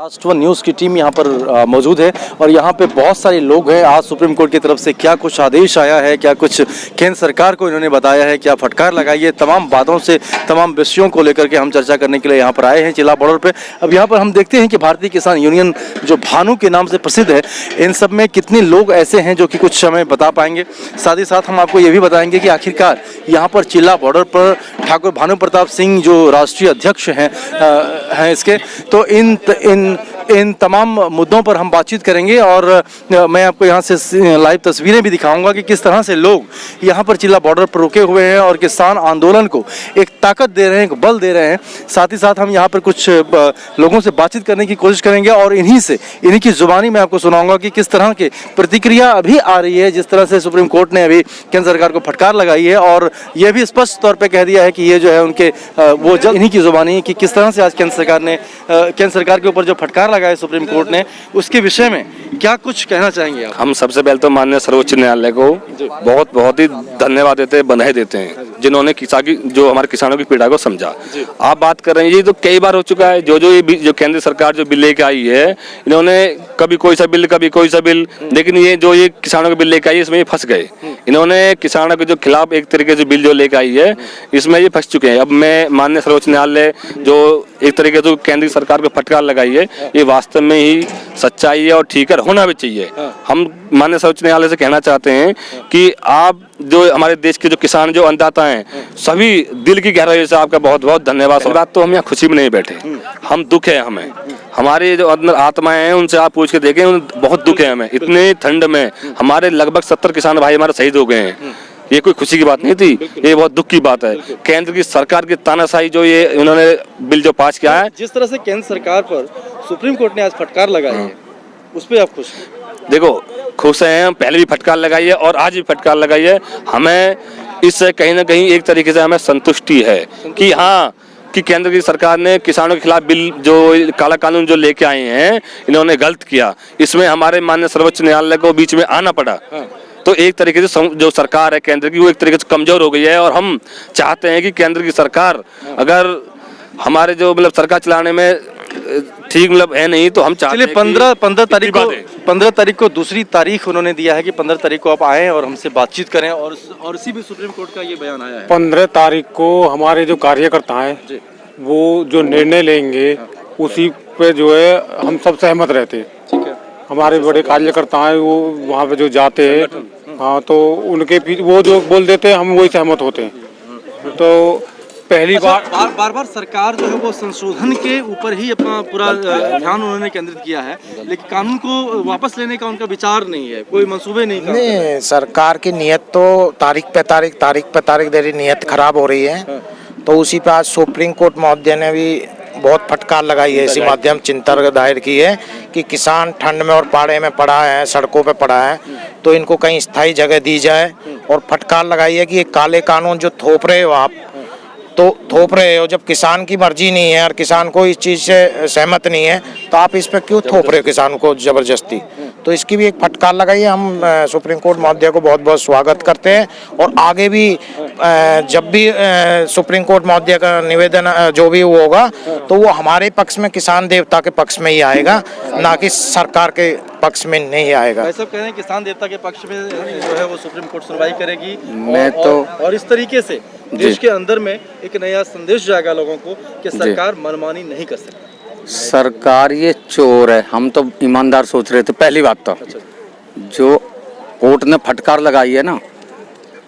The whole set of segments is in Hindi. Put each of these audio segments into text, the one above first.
राष्ट्र वन न्यूज़ की टीम यहाँ पर मौजूद है और यहाँ पे बहुत सारे लोग हैं। आज सुप्रीम कोर्ट की तरफ से क्या कुछ आदेश आया है, क्या कुछ केंद्र सरकार को इन्होंने बताया है, क्या फटकार लगाई है, तमाम बातों से तमाम विषयों को लेकर के हम चर्चा करने के लिए यहाँ पर आए हैं जिला बॉर्डर पे। अब यहाँ पर हम देखते हैं कि भारतीय किसान यूनियन जो भानु के नाम से प्रसिद्ध है, इन सब में कितने लोग ऐसे हैं जो कि कुछ हमें बता पाएंगे। साथ ही साथ हम आपको ये भी बताएंगे कि आखिरकार यहाँ पर जिला बॉर्डर पर ठाकुर भानु प्रताप सिंह जो राष्ट्रीय अध्यक्ष हैं इसके, तो इन तमाम मुद्दों पर हम बातचीत करेंगे और मैं आपको यहाँ से लाइव तस्वीरें भी दिखाऊंगा कि किस तरह से लोग यहाँ पर चिल्ला बॉर्डर पर रुके हुए हैं और किसान आंदोलन को एक ताकत दे रहे हैं, एक बल दे रहे हैं। साथ ही साथ हम यहाँ पर कुछ लोगों से बातचीत करने की कोशिश करेंगे और इन्हीं की जुबानी मैं आपको सुनाऊंगा कि किस तरह की प्रतिक्रिया अभी आ रही है। जिस तरह से सुप्रीम कोर्ट ने अभी केंद्र सरकार को फटकार लगाई है और यह भी स्पष्ट तौर पर कह दिया है कि ये जो है उनके वो जल्द इन्हीं की जुबानी कि किस तरह से आज केंद्र सरकार के ऊपर जो फटकार लगाया सुप्रीम कोर्ट ने, उसके विषय में क्या कुछ कहना चाहेंगे आप? हम सबसे पहले तो माननीय सर्वोच्च न्यायालय को बहुत ही धन्यवाद देते हैं, बधाई देते हैं, जिन्होंने जो हमारे किसानों की पीड़ा को समझा। आप बात कर रहे हैं, ये तो कई बार हो चुका है। जो केंद्र सरकार जो बिल लेके आई है, इन्होंने कभी कोई सा बिल, कभी कोई सा बिल, लेकिन ये किसानों का बिल लेके आई है, इसमें ये फंस गए। इन्होंने किसानों के जो खिलाफ एक तरीके से बिल जो लेके आई है, इसमें ये फंस चुके हैं। अब मैं माननीय सर्वोच्च न्यायालय जो एक तरीके से केंद्र सरकार को फटकार लगाई है, ये वास्तव में ही सच्चाई है और ठीक है, होना भी चाहिए। हम माननीय सर्वोच्च न्यायालय से कहना चाहते हैं कि आप जो हमारे देश के जो किसान जो अन्नदाता हैं, सभी दिल की गहराई से आपका बहुत बहुत धन्यवाद। बात तो हम यहाँ खुशी में नहीं बैठे, हम दुख है हमें, हमारे जो अंदर आत्माएं हैं उनसे आप पूछ के देखें, बहुत दुख है हमें। इतने ठंड में हमारे लगभग 70 किसान भाई हमारे शहीद हो गए हैं। ये कोई खुशी की बात नहीं थी, ये बहुत दुख की बात है। केंद्र की सरकार की तानाशाही जो ये इन्होंने बिल जो पास किया है, जिस तरह से केंद्र सरकार पर सुप्रीम कोर्ट ने आज फटकार लगाई है, उस पर आप खुश हैं? देखो, खुश हैं हम, पहले भी फटकार लगाई है और आज भी फटकार लगाई है। हमें इससे कहीं ना कहीं एक तरीके से हमें संतुष्टि है कि हाँ, कि केंद्र की सरकार ने किसानों के खिलाफ बिल जो काला कानून जो लेके आए हैं, इन्होंने गलत किया। इसमें हमारे माननीय सर्वोच्च न्यायालय को बीच में आना पड़ा। तो एक तरीके से जो सरकार है केंद्र की, वो एक तरीके से कमजोर हो गई है और हम चाहते हैं कि केंद्र की सरकार अगर हमारे जो सरकार चलाने में ठीक है नहीं, तो हम चाहते हैं 15 तारीख को दूसरी तारीख उन्होंने दिया है कि 15 तारीख को आप आएं और हमसे बातचीत करें और इसी भी सुप्रीम कोर्ट का ये बयान आया है। 15 तारीख को हमारे जो कार्यकर्ता हैं वो जो निर्णय लेंगे उसी पे जो है हम सब सहमत रहते हैं। ठीक है, हमारे बड़े कार्यकर्ता हैं वो वहाँ पे जो जाते हैं, हाँ, तो उनके वो जो बोल देते हैं हम वही सहमत होते हैं। तो पहली बार सरकार जो है वो संशोधन के ऊपर ही अपना पूरा ध्यान उन्होंने केंद्रित किया है, लेकिन कानून को वापस लेने का उनका विचार नहीं है, कोई मंसूबे नहीं। सरकार की नीयत तो तारीख पे तारीख दे रही, नीयत खराब हो रही है। तो उसी पे आज सुप्रीम कोर्ट महोदय ने भी बहुत फटकार लगाई है, इसी माध्यम चिंता दायर की है कि किसान ठंड में और पाड़े में पड़ा है, सड़कों पे पड़ा है, तो इनको कहीं स्थायी जगह दी जाए। और फटकार लगाई है कि ये काले कानून जो थोप रहे हो आप, तो थोप रहे हो, जब किसान की मर्जी नहीं है और किसान को इस चीज़ से सहमत नहीं है, तो आप इस पर क्यों थोप रहे हो किसान को जबरदस्ती? तो इसकी भी एक फटकार लगाई है। हम सुप्रीम कोर्ट महोदय को बहुत बहुत स्वागत करते हैं और आगे भी जब भी सुप्रीम कोर्ट महोदय का निवेदन जो भी होगा, तो वो हमारे पक्ष में, किसान देवता के पक्ष में ही आएगा, ना कि सरकार के पक्ष में नहीं आएगा। ऐसा कह रहे हैं किसान देवता के पक्ष में जो है वो सुप्रीम कोर्ट सुनवाई करेगी और इस तरीके से देश के अंदर में एक नया संदेश जाएगा लोगों को कि सरकार मनमानी नहीं कर सकती। सरकार ये चोर है, हम तो ईमानदार सोच रहे थे। पहली बात तो जो कोर्ट ने फटकार लगाई है ना,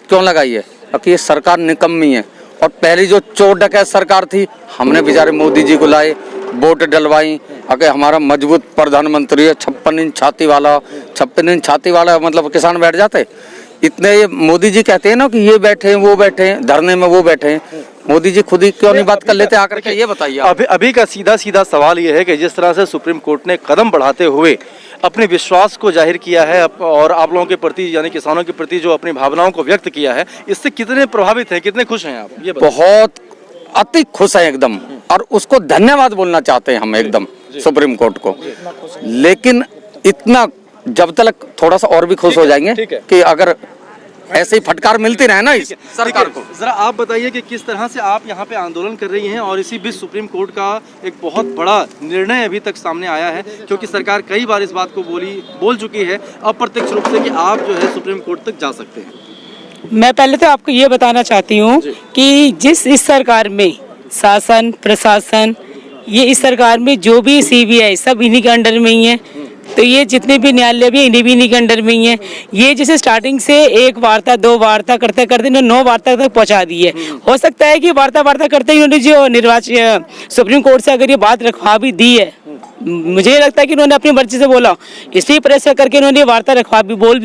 क्यों लगाई है? क्योंकि ये सरकार निकम्मी है। और पहली जो चोर डकैत सरकार थी, हमने बेचारे मोदी जी को लाए, वोट डलवाई। अगर हमारा मजबूत प्रधानमंत्री है, 56 इंच छाती वाला मतलब किसान बैठ जाते। इतने ये मोदी जी कहते हैं ना कि ये बैठे हैं, वो बैठे हैं, धरने में वो बैठे हैं, मोदी जी खुद ही क्यों नहीं बात कर लेते आकर के? ये बताइए। अभी का सीधा सवाल ये है कि जिस तरह से सुप्रीम कोर्ट ने कदम बढ़ाते हुए अपने विश्वास को जाहिर किया है और आप लोगों के प्रति यानी किसानों के प्रति जो अपनी भावनाओं को व्यक्त किया है, इससे कितने प्रभावित हैं, कितने खुश हैं आप? ये बहुत अति खुश हैं एकदम, और उसको धन्यवाद बोलना चाहते हैं हम एकदम सुप्रीम कोर्ट को। लेकिन इतना जब तक थोड़ा सा और भी खुश हो जाएंगे कि अगर ऐसे ही फटकार मिलती रहे ना इस सरकार को। जरा आप बताइए कि किस तरह से आप यहाँ पे आंदोलन कर रही हैं और इसी बीच सुप्रीम कोर्ट का एक बहुत बड़ा निर्णय अभी तक सामने आया है, क्योंकि सरकार कई बार इस बात को बोल चुकी है अप्रत्यक्ष रूप से कि आप जो है सुप्रीम कोर्ट तक जा सकते हैं। मैं पहले तो आपको ये बताना चाहती हूँ कि इस सरकार में शासन प्रशासन, ये इस सरकार में जो भी CBI सब इन्हीं के अंडर में ही है, तो ये जितने भी न्यायालय भी इन्हीं के अंडर में ही है। ये जैसे स्टार्टिंग से 1 वार्ता 2 वार्ता करते करते इन्होंने 9 वार्ता तक पहुंचा दी है। हो सकता है कि वार्ता करते ही इन्होंने जो निर्वाचन सुप्रीम कोर्ट से अगर ये बात रखवा भी दी है, मुझे ये लगता है कि उन्होंने अपनी मर्जी से बोला, इसलिए प्रेशर करके इन्होंने वार्ता रखवा भी बोल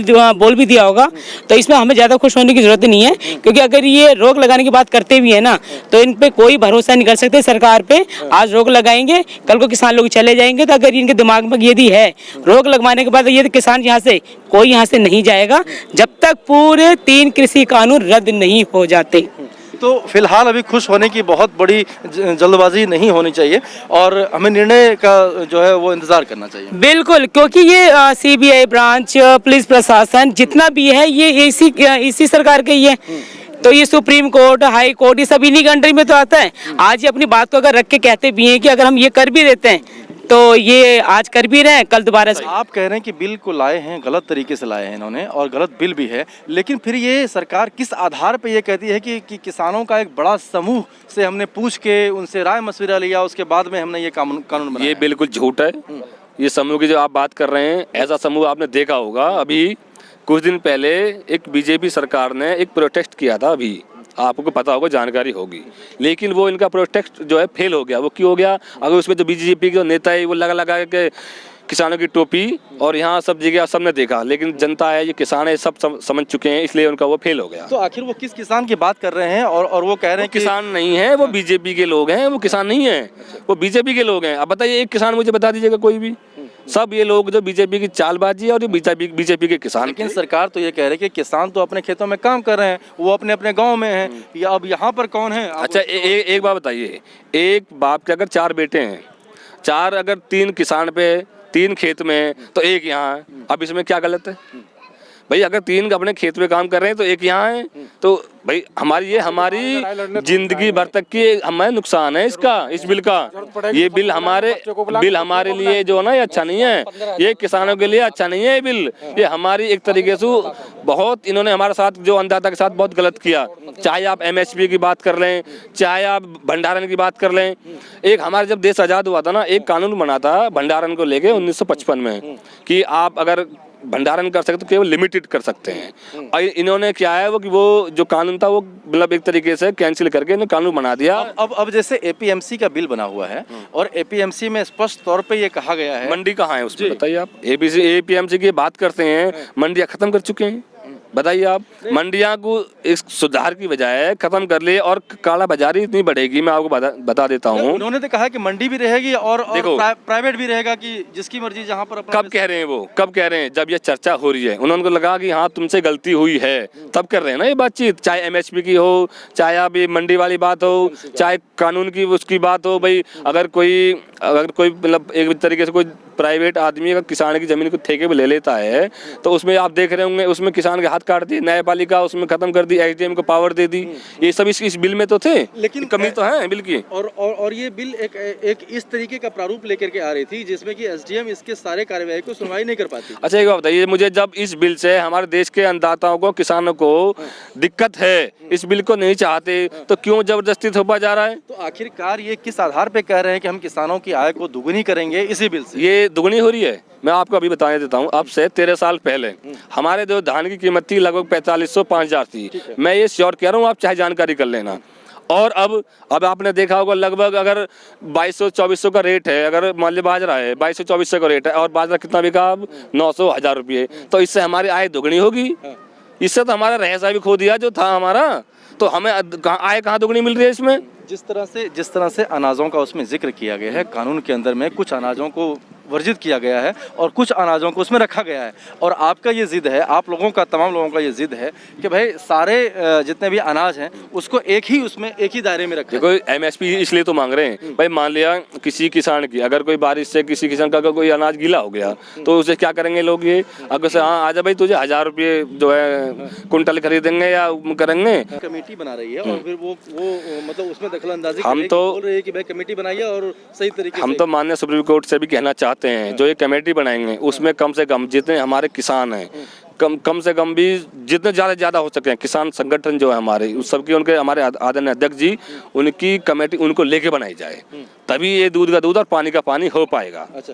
भी दिया होगा। तो इसमें हमें ज़्यादा खुश होने की जरूरत नहीं है, क्योंकि अगर ये रोक लगाने की बात करते भी है ना, तो इन पे कोई भरोसा नहीं कर सकते सरकार पे। आज रोक लगाएंगे, कल को किसान लोग चले जाएंगे। तो अगर इनके दिमाग में यदि है रोक लगवाने के बाद ये किसान कोई यहाँ से नहीं जाएगा जब तक पूरे 3 कृषि कानून रद्द नहीं हो जाते। तो फिलहाल अभी खुश होने की बहुत बड़ी जल्दबाजी नहीं होनी चाहिए और हमें निर्णय का जो है वो इंतजार करना चाहिए। बिल्कुल, क्योंकि ये CBI ब्रांच, पुलिस प्रशासन जितना भी है ये इसी सरकार के ही है। तो ये सुप्रीम कोर्ट, हाई कोर्ट, ये सब इन्हीं के अंडर में तो आता है। आज ये अपनी बात को अगर रख के कहते भी हैं कि अगर हम ये कर भी देते हैं तो ये आज कर भी रहे हैं, कल दोबारा से। आप कह रहे हैं कि बिल को लाए हैं, गलत तरीके से लाए हैं इन्होंने और गलत बिल भी है, लेकिन फिर ये सरकार किस आधार पे ये कहती है कि किसानों का एक बड़ा समूह से हमने पूछ के उनसे राय मशविरा लिया, उसके बाद में हमने ये कानून बनाया? ये बिल्कुल झूठ है। ये समूह की जो आप बात कर रहे हैं, ऐसा समूह आपने देखा होगा। अभी कुछ दिन पहले एक BJP सरकार ने एक प्रोटेस्ट किया था, अभी आपको पता होगा, जानकारी होगी, लेकिन वो इनका प्रोटेस्ट जो है फेल हो गया। वो क्यों हो गया? अगर उसमें जो BJP के नेता है वो लगा के किसानों की टोपी और यहाँ सब जगह सबने देखा, लेकिन जनता है, ये किसान है, सब समझ चुके हैं, इसलिए उनका वो फेल हो गया। तो आखिर वो किस किसान की बात कर रहे हैं? और वो कह रहे हैं किसान नहीं है, वो BJP के लोग हैं, वो किसान नहीं है, वो BJP के लोग हैं। अब बताइए एक किसान मुझे बता दीजिएगा कोई भी। सब ये लोग जो BJP की चालबाजी है और BJP के किसान। लेकिन सरकार तो ये कह रही है कि किसान तो अपने खेतों में काम कर रहे हैं, वो अपने अपने गांव में हैं, या अब यहाँ पर कौन है? अच्छा एक बात बताइए, एक बाप के अगर 4 बेटे हैं, 4 अगर 3 किसान पे 3 खेत में तो 1 यहाँ है, अब इसमें क्या गलत है भाई? अगर 3 अपने खेत में काम कर रहे हैं तो 1 यहाँ है, तो भाई हमारी जिंदगी भर तक की हमें नुकसान है इसका, इस बिल का। ये बिल हमारे लिए जो है ना, ये अच्छा नहीं है, ये किसानों के लिए अच्छा नहीं है ये बिल। ये हमारी एक तरीके से बहुत इन्होंने हमारे साथ जो अन्नदाता के साथ बहुत गलत किया। चाहे आप MSP की बात कर लें, चाहे आप भंडारण की बात कर लें। एक हमारे जब देश आज़ाद हुआ था ना, एक कानून बना था भंडारण को लेके 1955 में, कि आप अगर भंडारण कर सकते तो केवल लिमिटेड कर सकते हैं। और इन्होंने क्या है वो कि वो जो कानून था वो मतलब एक तरीके से कैंसिल करके इन्होंने कानून बना दिया। अब जैसे APMC का बिल बना हुआ है और APMC में स्पष्ट तौर पे ये कहा गया है, मंडी कहाँ है उसमें बताइए आप? APMC की बात करते हैं, मंडियाँ खत्म कर चुके हैं। बताइए आप, मंडियाँ को इस सुधार की बजाय खत्म कर लिए और काला बाजारी इतनी बढ़ेगी। मैं आपको बता देता हूँ। उन्होंने तो कहा कि मंडी भी रहेगी और प्राइवेट भी रहेगा, कि जिसकी मर्जी जहाँ पर। कब कह रहे हैं वो? कब कह रहे हैं? जब ये चर्चा हो रही है, उन्होंने लगा कि हाँ तुमसे गलती हुई है, तब कर रहे हैं ना ये बातचीत। चाहे MSP की हो, चाहे आप ये मंडी वाली बात हो, चाहे कानून की उसकी बात हो। भाई अगर कोई मतलब एक तरीके से कोई प्राइवेट आदमी अगर किसान की जमीन को ठेके पे ले लेता है तो उसमें आप देख रहे होंगे, उसमें किसान के हाथ काट दिए, न्यायपालिका उसमें खत्म कर दी, SDM को पावर दे दी। ये सब इस बिल में तो थे, लेकिन कमी तो है बिल की। और ये बिल एक इस तरीके का प्रारूप लेकर के आ रही थी जिसमें कि SDM इसके सारे कार्यवाही को सुनवाई नहीं कर पाती। अच्छा एक बात बताइए मुझे, जब इस बिल से हमारे देश के अन्नदाताओं को, किसानों को दिक्कत है, इस बिल को नहीं चाहते, तो क्यों जबरदस्ती थोपा जा रहा है? तो आखिरकार ये किस आधार पे कह रहे हैं कि हम किसानों की आय को दुगुनी करेंगे इसी बिल से? ये दुगनी हो रही है। मैं आपको अभी बता देता हूँ, अब से 13 साल पहले हमारे जो धान की कीमत थी लगभग 4500-5000 थी। मैं ये श्योर कह रहा हूँ, आप चाहे जानकारी कर लेना। और अब आपने देखा होगा लगभग अगर 2200-2400 का रेट है, अगर मान लीजिए बाजरा है 2200-2400 का रेट है, और बाजरा कितना बिका अब 900-1000 रुपये, तो इससे हमारी आय दुगनी होगी। इससे तो हमारा रहसा भी खो दिया जो था हमारा, तो हमें आय कहाँ दुगनी मिल रही है इसमें? जिस तरह से अनाजों का उसमें जिक्र किया गया है कानून के अंदर में, कुछ अनाजों को वर्जित किया गया है और कुछ अनाजों को उसमें रखा गया है। और आपका ये जिद है, आप लोगों का, तमाम लोगों का ये जिद है कि भाई सारे जितने भी अनाज हैं उसको एक ही दायरे में रखें। देखो एमएसपी इसलिए तो मांग रहे हैं भाई, मान लिया किसी किसान की अगर कोई बारिश से किसी किसान का अगर कोई अनाज गीला हो गया तो उसे क्या करेंगे लोग, ये अगर से हाँ आजा भाई तुझे 1000 रुपये जो है कुंटल खरीदेंगे या करेंगे। कमेटी बना रही है और फिर वो मतलब उसमें दखल अंदाजी हम तो बोल रहे हैं कि भाई कमेटी बनाइए और सही तरीके हम से। तो माननीय सुप्रीम कोर्ट से भी कहना चाहते हैं जो ये कमेटी बनाएंगे उसमें कम से कम जितने हमारे किसान हैं कम से कम भी जितने ज़्यादा हो सके किसान संगठन जो है हमारे उस सबकी उनके हमारे आदरणीय अध्यक्ष जी उनकी कमेटी उनको लेके बनाई जाए, तभी ये दूध का दूध और पानी का पानी हो पाएगा। अच्छा।